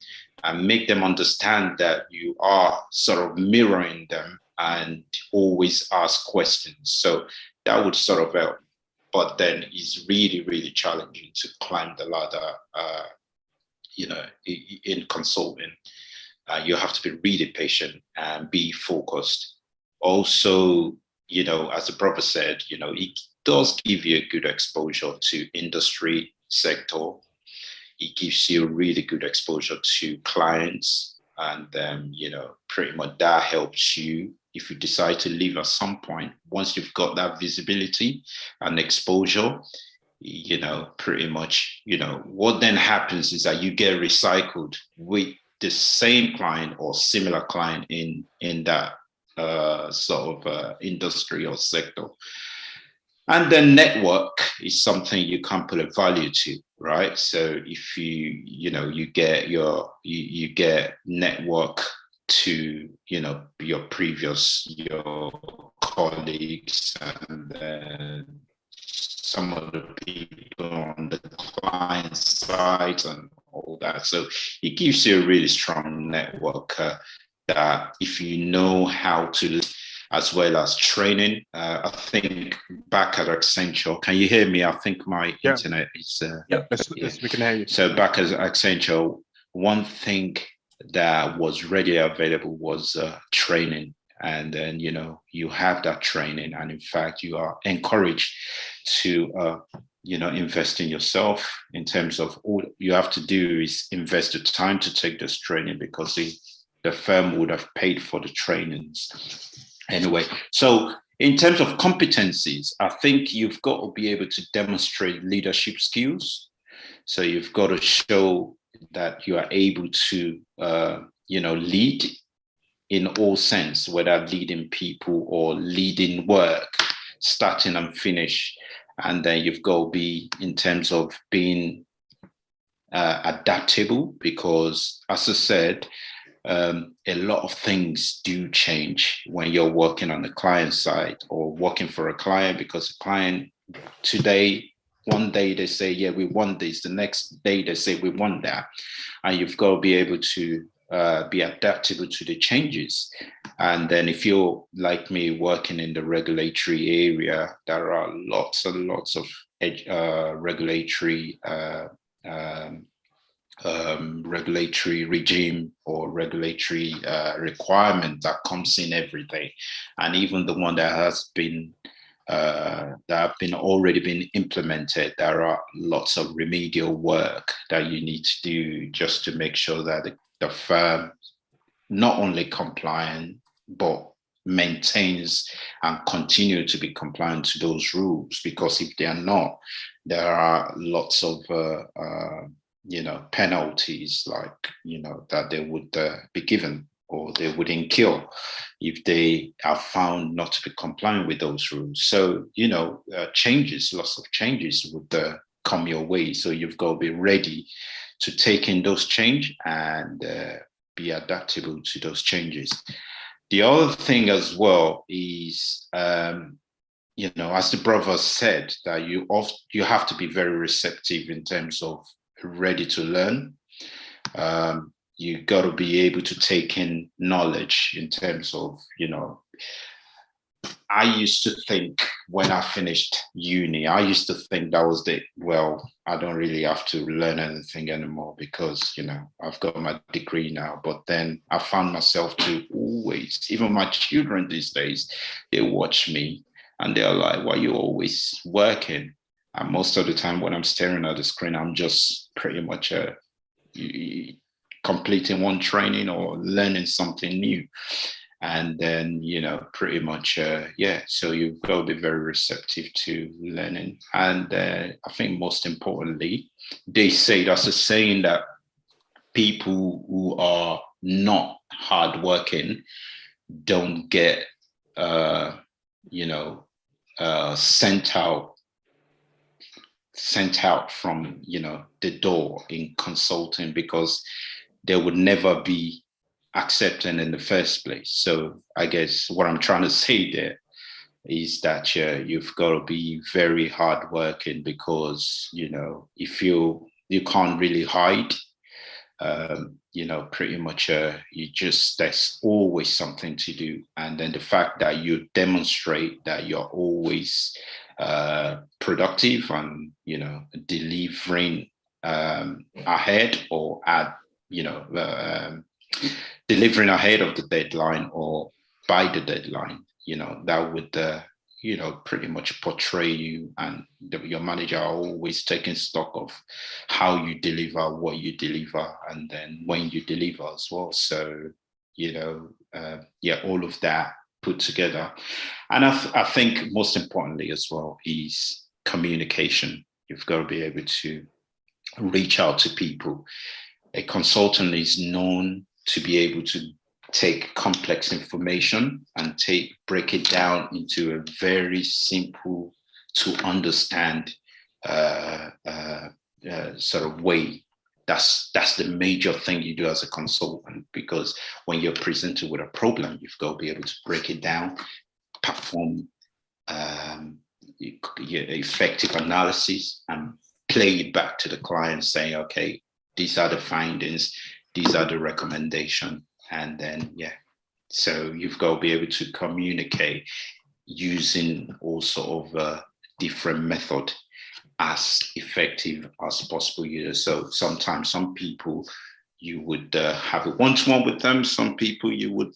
and make them understand that you are sort of mirroring them and always ask questions. So that would sort of help. But then it's really, really challenging to climb the ladder, in consulting. You have to be really patient and be focused. Also, as the brother said, it does give you a good exposure to industry sector. It gives you really good exposure to clients, and then, pretty much that helps you if you decide to leave at some point. Once you've got that visibility and exposure, pretty much, what then happens is that you get recycled with the same client or similar client in that sort of industry or sector. And then network is something you can't put a value to, right? So if you get network to, your colleagues and then some of the people on the client side and all that. So it gives you a really strong network that if you know how to, as well as training. I think back at Accenture, can you hear me? I think my internet is... Yes, we can hear you. So back at Accenture, one thing that was readily available was training. And then, you have that training. And in fact, you are encouraged to, invest in yourself in terms of all you have to do is invest the time to take this training, because the firm would have paid for the trainings. Anyway, so in terms of competencies, I think you've got to be able to demonstrate leadership skills. So you've got to show that you are able to, lead in all sense, whether leading people or leading work, starting and finish. And then you've got to be in terms of being adaptable, because as I said, a lot of things do change when you're working on the client side or working for a client, because the client today, one day they say, yeah, we want this. The next day they say, we want that. And you've got to be able to be adaptable to the changes. And then if you're like me working in the regulatory area, there are lots and lots of regulatory regulatory regime or regulatory requirement that comes in every day. And even the one that has been already been implemented, there are lots of remedial work that you need to do just to make sure that the firm not only compliant, but maintains and continue to be compliant to those rules. Because if they are not, there are lots of penalties, like, that they would be given or they would incur if they are found not to be compliant with those rules. So, changes, lots of changes would come your way. So you've got to be ready to take in those changes and be adaptable to those changes. The other thing as well is, as the brother said, that you have to be very receptive in terms of ready to learn. You got to be able to take in knowledge in terms of, I used to think when I finished uni, I used to think that was I don't really have to learn anything anymore because, I've got my degree now. But then I found myself to always, even my children these days, they watch me and they're like, why are you always working? And most of the time when I'm staring at the screen, I'm just pretty much completing one training or learning something new. And then, pretty much, so you've got to be very receptive to learning. And I think most importantly, they say, that's a saying, that people who are not hardworking don't get, sent out from, the door in consulting, because they would never be accepted in the first place. So I guess what I'm trying to say there is that you've got to be very hardworking, because if you can't really hide, pretty much there's always something to do. And then the fact that you demonstrate that you're always productive and delivering ahead or at delivering ahead of the deadline or by the deadline, that would, pretty much portray you, and your manager are always taking stock of how you deliver, what you deliver, and then when you deliver as well. So, all of that put together. And I think most importantly as well is communication. You've got to be able to reach out to people. A consultant is known to be able to take complex information and break it down into a very simple to understand sort of way. That's the major thing you do as a consultant, because when you're presented with a problem, you've got to be able to break it down, perform effective analysis, and play it back to the client, saying, okay, these are the findings, these are the recommendations. And then, so you've got to be able to communicate using all sort of different method as effective as possible. So sometimes some people you would have a one-to-one with them. Some people you would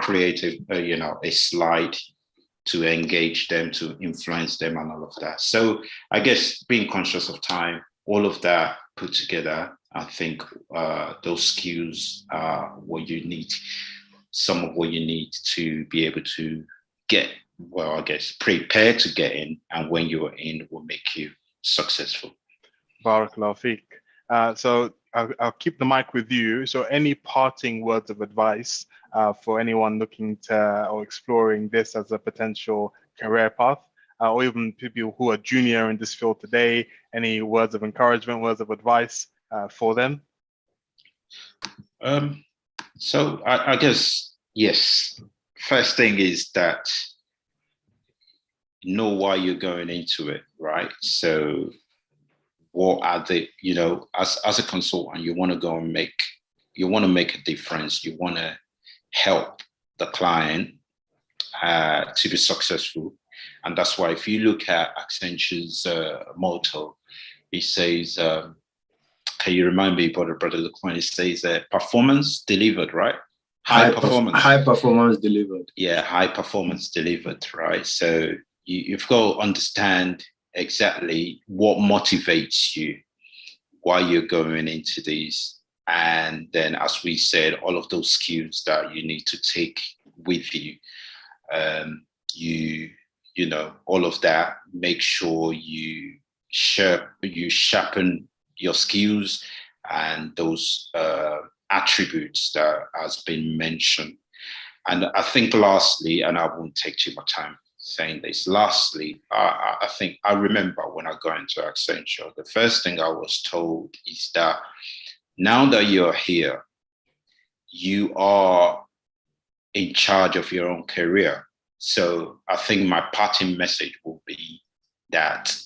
create a slide to engage them, to influence them, and all of that. So I guess being conscious of time, all of that put together, I think those skills are what you need, some of what you need to be able to get, prepared to get in, and when you are in will make you successful. Barakallahu feek. So I'll keep the mic with you. So any parting words of advice for anyone looking to or exploring this as a potential career path, or even people who are junior in this field today, any words of encouragement, words of advice for them? So I guess, yes, first thing is that know why you're going into it, right? So what are the, as a consultant, you want to go and make a difference. You want to help the client to be successful. And that's why if you look at Accenture's motto, it says, can you remind me, brother Luqman, it says performance delivered, right? High performance delivered. Yeah, high performance delivered, right? So you've got to understand exactly what motivates you, why you're going into these. And then, as we said, all of those skills that you need to take with you, all of that, make sure you sharpen your skills and those attributes that has been mentioned. And I think lastly, and I won't take too much time saying this, lastly, I think I remember when I got into Accenture, the first thing I was told is that now that you're here, you are in charge of your own career. So I think my parting message will be that,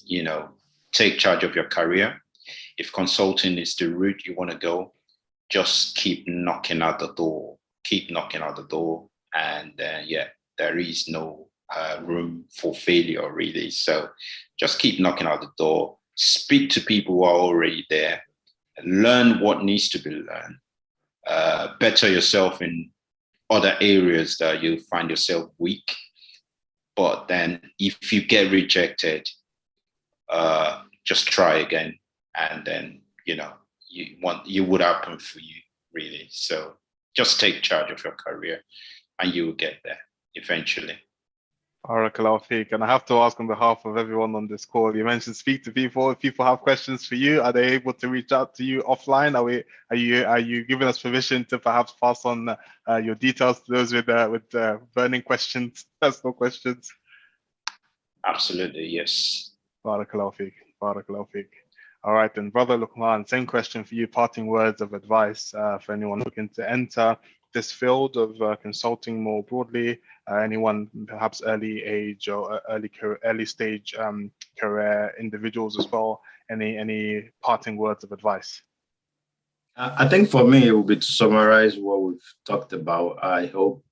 take charge of your career. If consulting is the route you want to go, just keep knocking at the door. And there is no room for failure, really. So just keep knocking at the door. Speak to people who are already there. Learn what needs to be learned. Better yourself in other areas that you find yourself weak. But then if you get rejected, just try again. And then, you would happen for you, really. So just take charge of your career and you will get there eventually. Barakallahu feek. And I have to ask on behalf of everyone on this call, you mentioned speak to people. If people have questions for you, are they able to reach out to you offline? Are you giving us permission to perhaps pass on your details to those with burning questions, personal questions? Absolutely, yes. Barakallahu feek. All right, then, Brother Luqman, same question for you. Parting words of advice for anyone looking to enter this field of consulting more broadly. Anyone perhaps early age or early stage career individuals as well. Any parting words of advice? I think for me, it would be to summarize what we've talked about. I hope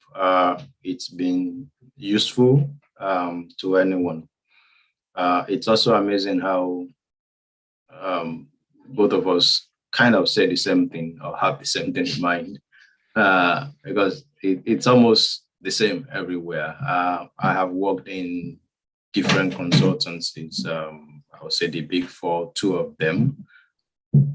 it's been useful to anyone. It's also amazing how both of us kind of say the same thing or have the same thing in mind, because it's almost the same everywhere. I have worked in different consultancies. I would say the big four, two of them,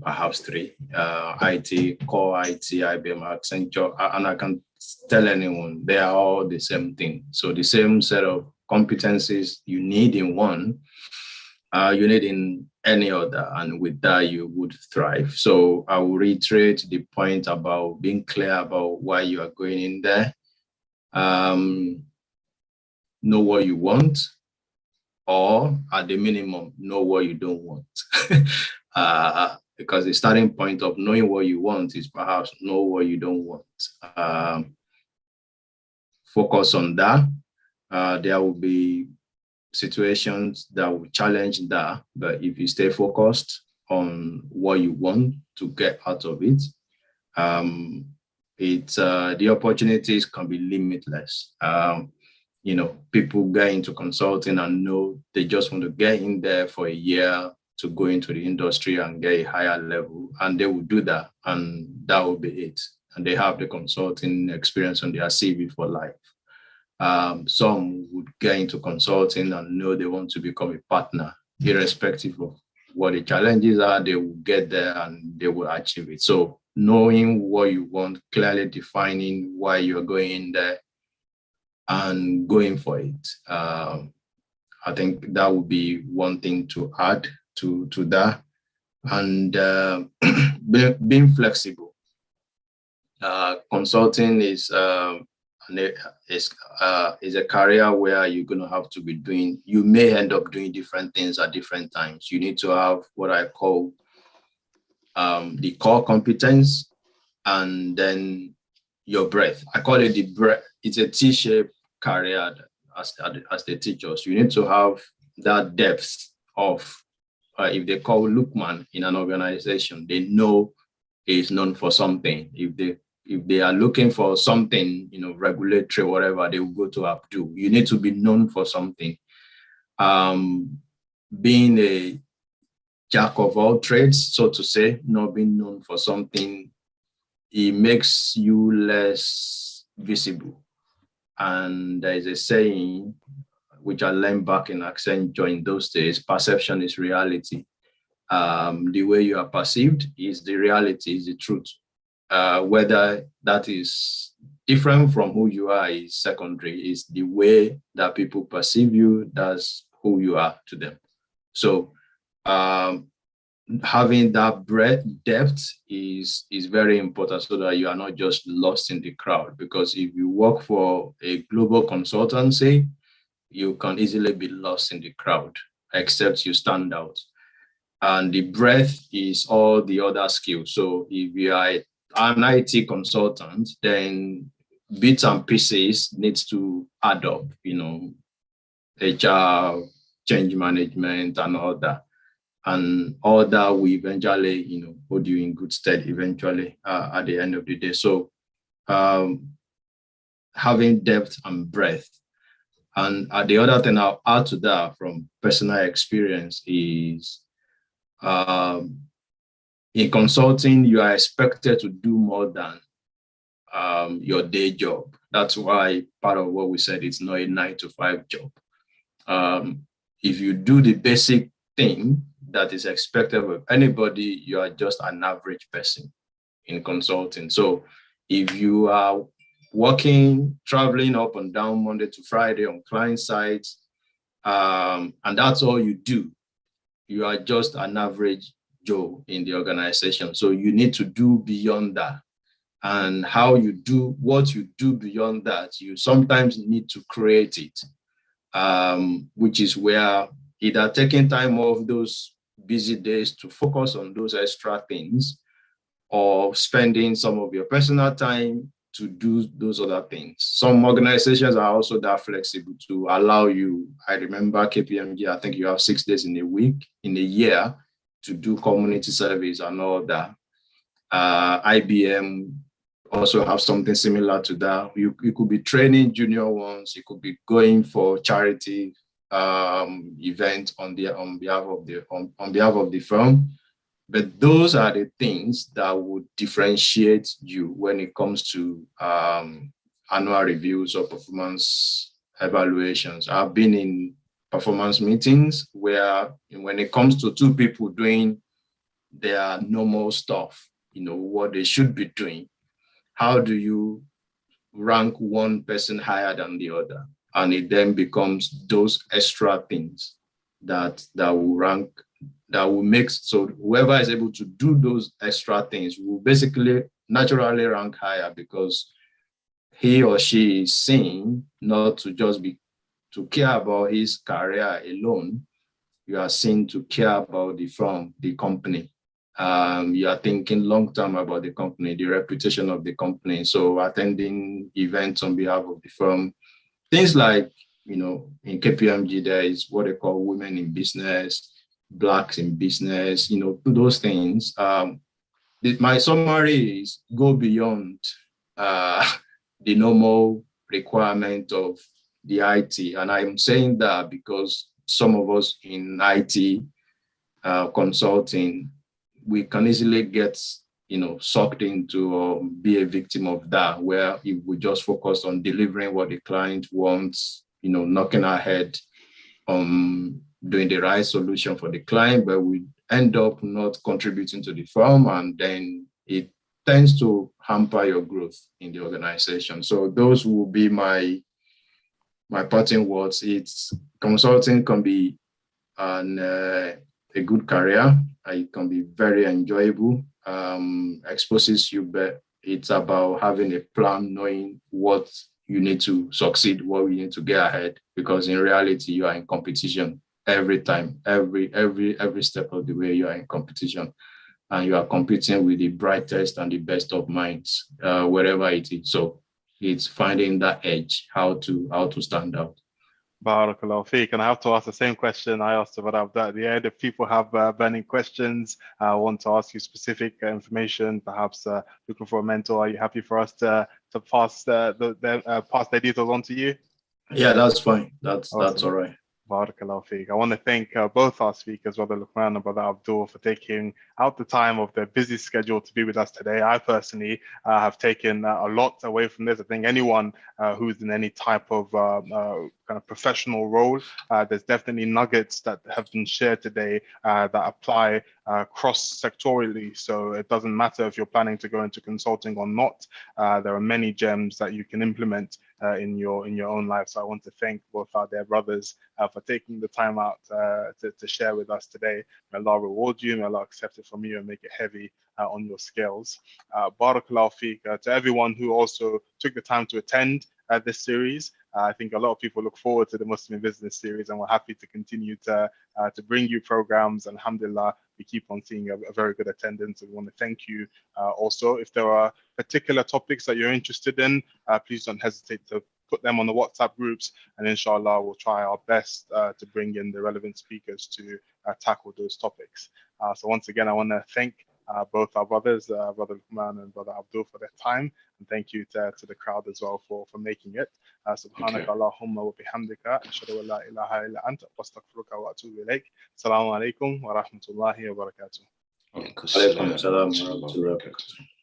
perhaps three, IT, core IT, IBM, Accenture, and I can tell anyone they are all the same thing. So the same set of competencies you need in one, you need in any other, and with that you would thrive. So I will reiterate the point about being clear about why you are going in there. Know what you want, or at the minimum, know what you don't want. Because the starting point of knowing what you want is perhaps know what you don't want. Focus on that. There will be situations that will challenge that, but if you stay focused on what you want to get out of it, the opportunities can be limitless. People get into consulting and know they just want to get in there for a year to go into the industry and get a higher level, and they will do that, and that will be it. And they have the consulting experience on their CV for life. Some would get into consulting and know they want to become a partner, irrespective of what the challenges are, they will get there and they will achieve it. So knowing what you want, clearly defining why you're going in there and going for it. I think that would be one thing to add to that. and being flexible. Consulting is a career where you're going to have to be doing, you may end up doing different things at different times. You need to have what I call the core competence, and then your breadth. I call it the breadth. It's a T-shaped career as the teachers. You need to have that depth of, if they call Luqman in an organization, they know is known for something. If they are looking for something, regulatory, whatever, they will go to Abdul. You need to be known for something. Being a jack of all trades, so to say, not being known for something, it makes you less visible. And there is a saying, which I learned back in Accenture in those days: perception is reality. The way you are perceived is the reality, is the truth. Whether that is different from who you are is secondary. It's the way that people perceive you, that's who you are to them. So having that depth is very important, so that you are not just lost in the crowd. Because if you work for a global consultancy, you can easily be lost in the crowd, except you stand out. And the breadth is all the other skills. So if you are an IT consultant, then bits and pieces needs to add up, HR, change management, and all that. And all that will eventually, put you in good stead eventually at the end of the day. So having depth and breadth. And the other thing I'll add to that from personal experience is, in consulting, you are expected to do more than your day job. That's why part of what we said, it's not a 9-to-5 job. If you do the basic thing that is expected of anybody, you are just an average person in consulting. So if you are working, traveling up and down Monday to Friday on client sites, and that's all you do, you are just an average Joe in the organization. So you need to do beyond that. And how you do what you do beyond that, you sometimes need to create it, which is where either taking time off those busy days to focus on those extra things, or spending some of your personal time to do those other things. Some organizations are also that flexible to allow you. I remember KPMG, I think you have 6 days in a year to do community service and all that. IBM also have something similar to that. You could be training junior ones. You could be going for charity event on behalf of the firm. But those are the things that would differentiate you when it comes to annual reviews or performance evaluations. I've been in performance meetings where, when it comes to two people doing their normal stuff, what they should be doing, how do you rank one person higher than the other? And it then becomes those extra things that will rank, that will make, so whoever is able to do those extra things will basically naturally rank higher, because he or she is seen not to just be to care about his career alone. You are seen to care about the firm, the company. You are thinking long term about the company, the reputation of the company. So attending events on behalf of the firm, things like, in KPMG, there is what they call women in business, Blacks in business, those things. My summary is go beyond the normal requirement of the IT. And I'm saying that because some of us in IT consulting, we can easily get, sucked into or be a victim of that, where if we just focus on delivering what the client wants, knocking our head on doing the right solution for the client, but we end up not contributing to the firm, and then it tends to hamper your growth in the organization. So those will be my parting words. Consulting can be a good career, It can be very enjoyable. Exposes you better. It's about having a plan, knowing what you need to succeed, what you need to get ahead, because in reality, you are in competition every time, every step of the way you are in competition, and you are competing with the brightest and the best of minds, wherever it is. So it's finding that edge, how to stand out. Barakallahu Feek. And I have to ask the same question I asked about Abdul at the end. If people have burning questions, want to ask you specific information, perhaps looking for a mentor, are you happy for us to pass pass their details on to you? Yeah, that's fine. That's all right. Barakallahu Feek. I want to thank both our speakers, Brother Luqman and Brother Abdul, for taking out the time of their busy schedule to be with us today. I personally have taken a lot away from this. I think anyone who's in any type of kind of professional role, there's definitely nuggets that have been shared today that apply cross-sectorially. So it doesn't matter if you're planning to go into consulting or not. There are many gems that you can implement in your own life. So I want to thank both our dear brothers for taking the time out to share with us today. May Allah reward you, may Allah accept it from you and make it heavy on your scales. Barakallahu Feek. To everyone who also took the time to attend this series. I think a lot of people look forward to the Muslim Business series, and we're happy to continue to bring you programs. And alhamdulillah, we keep on seeing a very good attendance. And we want to thank you also. If there are particular topics that you're interested in, please don't hesitate to put them on the WhatsApp groups, and inshallah, we'll try our best to bring in the relevant speakers to tackle those topics. So once again, I want to thank both our brothers, Brother Luqman and Brother Abdul, for their time, and thank you to the crowd as well for making it. Subhanaka Allahumma wa bihamdika, ashhadu an la ilaha illa anta, astaghfiruka wa atubu ilayk. Assalamu alaikum wa rahmatullahi wa barakatuh. Alaikum salam wa rahmatullahi wa barakatuh.